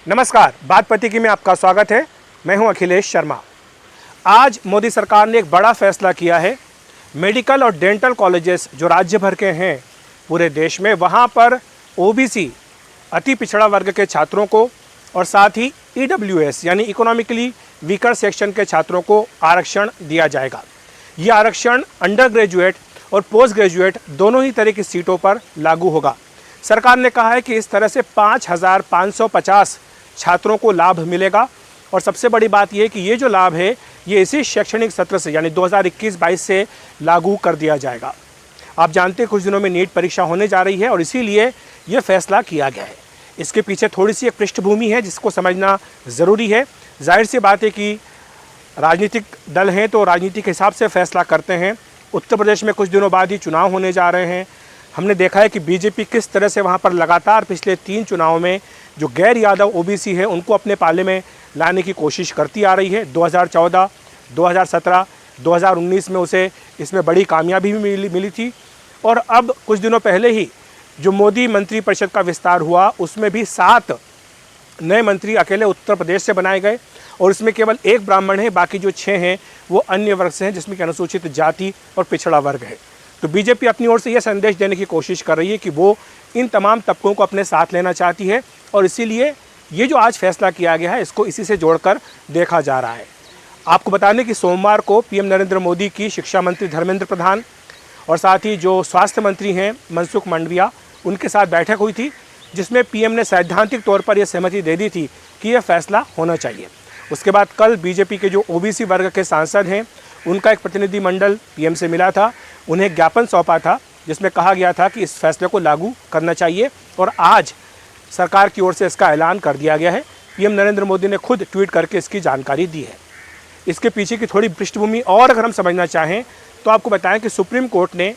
नमस्कार, बात पतिकी में आपका स्वागत है। मैं हूं अखिलेश शर्मा। आज मोदी सरकार ने एक बड़ा फैसला किया है। मेडिकल और डेंटल कॉलेजेस जो राज्य भर के हैं पूरे देश में, वहां पर ओबीसी अति पिछड़ा वर्ग के छात्रों को और साथ ही ईडब्ल्यूएस यानी इकोनॉमिकली वीकर सेक्शन के छात्रों को आरक्षण दिया जाएगा। ये आरक्षण अंडर ग्रेजुएट और पोस्ट ग्रेजुएट दोनों ही तरह की सीटों पर लागू होगा। सरकार ने कहा है कि इस तरह से 5,550 छात्रों को लाभ मिलेगा और सबसे बड़ी बात यह कि ये जो लाभ है ये इसी शैक्षणिक सत्र से यानी 2021-22 से लागू कर दिया जाएगा। आप जानते हैं कुछ दिनों में नीट परीक्षा होने जा रही है और इसीलिए ये फैसला किया गया है। इसके पीछे थोड़ी सी एक पृष्ठभूमि है जिसको समझना ज़रूरी है। जाहिर सी बात है कि राजनीतिक दल हैं तो राजनीति के हिसाब से फैसला करते हैं। उत्तर प्रदेश में कुछ दिनों बाद ही चुनाव होने जा रहे हैं। हमने देखा है कि बीजेपी किस तरह से वहाँ पर लगातार पिछले 3 चुनावों में जो गैर यादव ओबीसी है उनको अपने पाले में लाने की कोशिश करती आ रही है। 2014, 2017, 2019 में उसे इसमें बड़ी कामयाबी भी मिली थी और अब कुछ दिनों पहले ही जो मोदी मंत्रिपरिषद का विस्तार हुआ उसमें भी 7 नए मंत्री अकेले उत्तर प्रदेश से बनाए गए और इसमें केवल 1 ब्राह्मण है, बाकी जो 6 हैं वो अन्य वर्ग से हैं जिसमें कि अनुसूचित जाति और पिछड़ा वर्ग है। तो बीजेपी अपनी ओर से यह संदेश देने की कोशिश कर रही है कि वो इन तमाम तबकों को अपने साथ लेना चाहती है और इसीलिए ये जो आज फैसला किया गया है इसको इसी से जोड़कर देखा जा रहा है। आपको बता दें कि सोमवार को पीएम नरेंद्र मोदी की शिक्षा मंत्री धर्मेंद्र प्रधान और साथ ही जो स्वास्थ्य मंत्री हैं मनसुख मांडविया, उनके साथ बैठक हुई थी जिसमें पीएम ने सैद्धांतिक तौर पर यह सहमति दे दी थी कि यह फैसला होना चाहिए। उसके बाद कल बीजेपी के जो ओबीसी वर्ग के सांसद हैं उनका एक प्रतिनिधिमंडल पीएम से मिला था, उन्हें एक ज्ञापन सौंपा था जिसमें कहा गया था कि इस फैसले को लागू करना चाहिए और आज सरकार की ओर से इसका ऐलान कर दिया गया है। पीएम नरेंद्र मोदी ने खुद ट्वीट करके इसकी जानकारी दी है। इसके पीछे की थोड़ी पृष्ठभूमि और अगर हम समझना चाहें तो आपको बताएं कि सुप्रीम कोर्ट ने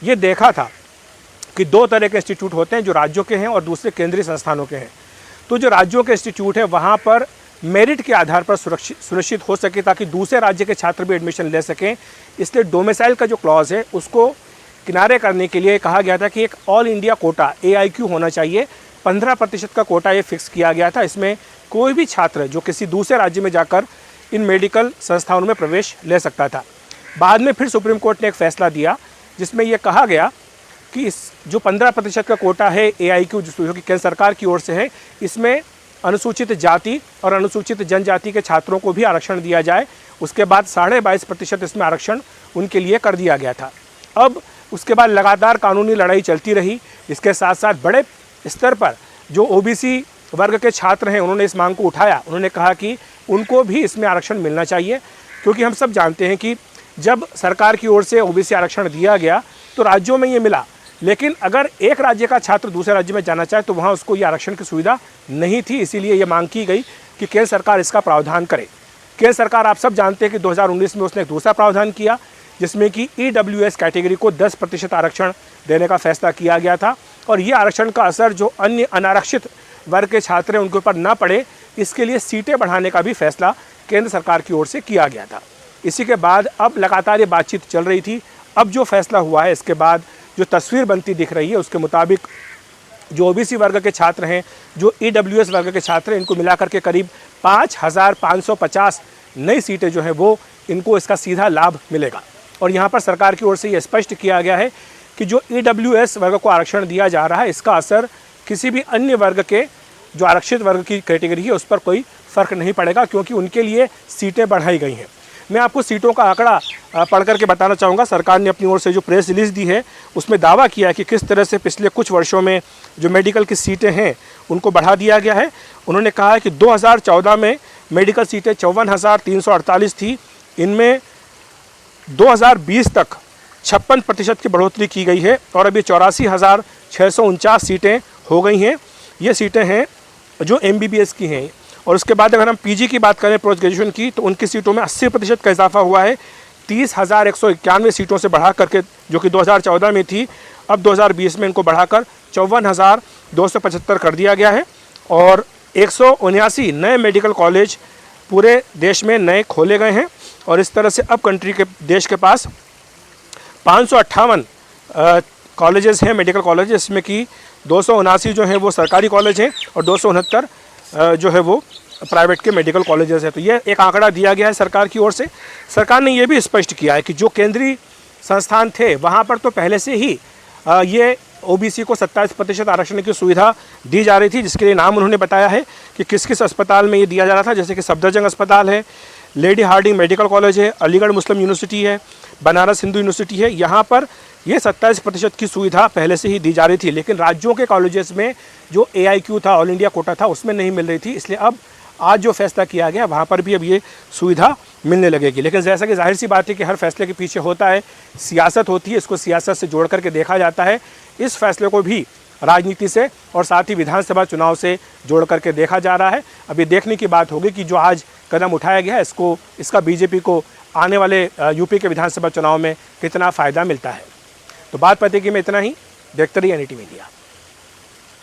ये देखा था कि 2 तरह के इंस्टीट्यूट होते हैं, जो राज्यों के हैं और दूसरे केंद्रीय संस्थानों के हैं। तो जो राज्यों के इंस्टीट्यूट है वहाँ पर मेरिट के आधार पर सुनिश्चित हो सके ताकि दूसरे राज्य के छात्र भी एडमिशन ले सकें, इसलिए डोमिसाइल का जो क्लॉज है उसको किनारे करने के लिए कहा गया था कि एक ऑल इंडिया कोटा AIQ होना चाहिए। 15% का कोटा ये फिक्स किया गया था। इसमें कोई भी छात्र जो किसी दूसरे राज्य में जाकर इन मेडिकल संस्थानों में प्रवेश ले सकता था। बाद में फिर सुप्रीम कोर्ट ने एक फैसला दिया जिसमें यह कहा गया कि इस जो 15% का कोटा है AIQ जो कि केंद्र सरकार की ओर से है, इसमें अनुसूचित जाति और अनुसूचित जनजाति के छात्रों को भी आरक्षण दिया जाए। उसके बाद 22.5% इसमें आरक्षण उनके लिए कर दिया गया था। अब उसके बाद लगातार कानूनी लड़ाई चलती रही। इसके साथ साथ बड़े स्तर पर जो ओबीसी वर्ग के छात्र हैं उन्होंने इस मांग को उठाया। उन्होंने कहा कि उनको भी इसमें आरक्षण मिलना चाहिए, क्योंकि हम सब जानते हैं कि जब सरकार की ओर से ओबीसी आरक्षण दिया गया तो राज्यों में ये मिला, लेकिन अगर एक राज्य का छात्र दूसरे राज्य में जाना चाहे तो वहाँ उसको ये आरक्षण की सुविधा नहीं थी। इसीलिए ये मांग की गई कि केंद्र सरकार इसका प्रावधान करे। केंद्र सरकार आप सब जानते हैं कि 2019 में उसने एक दूसरा प्रावधान किया जिसमें कि ईडब्ल्यूएस कैटेगरी को 10% आरक्षण देने का फैसला किया गया था और ये आरक्षण का असर जो अन्य अनारक्षित वर्ग के छात्र हैं उनके ऊपर ना पड़े, इसके लिए सीटें बढ़ाने का भी फैसला केंद्र सरकार की ओर से किया गया था। इसी के बाद अब लगातार ये बातचीत चल रही थी। अब जो फैसला हुआ है इसके बाद जो तस्वीर बनती दिख रही है उसके मुताबिक जो ओबीसी वर्ग के छात्र हैं, जो ईडब्ल्यूएस वर्ग के छात्र हैं, इनको मिलाकर के करीब 5,550 नई सीटें जो हैं वो इनको इसका सीधा लाभ मिलेगा। और यहाँ पर सरकार की ओर से ये स्पष्ट किया गया है कि जो ईडब्ल्यूएस वर्ग को आरक्षण दिया जा रहा है इसका असर किसी भी अन्य वर्ग के जो आरक्षित वर्ग की कैटेगरी है उस पर कोई फ़र्क नहीं पड़ेगा, क्योंकि उनके लिए सीटें बढ़ाई गई हैं। मैं आपको सीटों का आंकड़ा पढ़ करके बताना चाहूँगा। सरकार ने अपनी ओर से जो प्रेस रिलीज़ दी है उसमें दावा किया है कि किस तरह से पिछले कुछ वर्षों में जो मेडिकल की सीटें हैं उनको बढ़ा दिया गया है। उन्होंने कहा है कि 2014 में मेडिकल सीटें 54,348 थी। इनमें 2020 तक 56% की बढ़ोतरी की गई है और अभी 84,649 सीटें हो गई हैं। ये सीटें हैं जो MBBS की हैं। और उसके बाद अगर हम PG की बात करें, पोस्ट ग्रेजुएशन की, तो उनकी सीटों में 80% का इजाफा हुआ है। 30,191 सीटों से बढ़ा करके, जो कि 2014 में थी, अब 2020 में इनको बढ़ाकर 54,275 कर दिया गया है। और 179 नए मेडिकल कॉलेज पूरे देश में नए खोले गए हैं। और इस तरह से अब देश के पास 558 कॉलेजेस हैं, मेडिकल कॉलेज, इसमें कि 279 जो हैं वो सरकारी कॉलेज हैं और 269 जो है वो प्राइवेट के मेडिकल कॉलेजेस है। तो ये एक आंकड़ा दिया गया है सरकार की ओर से। सरकार ने ये भी स्पष्ट किया है कि जो केंद्रीय संस्थान थे वहाँ पर तो पहले से ही ये ओबीसी को 27% आरक्षण की सुविधा दी जा रही थी, जिसके लिए नाम उन्होंने बताया है कि किस किस अस्पताल में ये दिया जा रहा था, जैसे कि सफदरजंग अस्पताल है, लेडी हार्डिंग मेडिकल कॉलेज है, अलीगढ़ मुस्लिम यूनिवर्सिटी है, बनारस हिंदू यूनिवर्सिटी है। यहाँ पर ये 27% की सुविधा पहले से ही दी जा रही थी, लेकिन राज्यों के कॉलेजेस में जो AIQ था, ऑल इंडिया कोटा था, उसमें नहीं मिल रही थी। इसलिए अब आज जो फैसला किया गया वहाँ पर भी अब ये सुविधा मिलने लगेगी। लेकिन जैसा कि जाहिर सी बात है कि हर फैसले के पीछे होता है सियासत होती है, इसको सियासत से जोड़ करके देखा जाता है। इस फैसले को भी राजनीति से और साथ ही विधानसभा चुनाव से जोड़ करके देखा जा रहा है। अभी देखने की बात होगी कि जो आज कदम उठाया गया है इसका बीजेपी को आने वाले यूपी के विधानसभा चुनाव में कितना फ़ायदा मिलता है। तो बात पते कि में इतना ही। देखते रहिए NET मीडिया।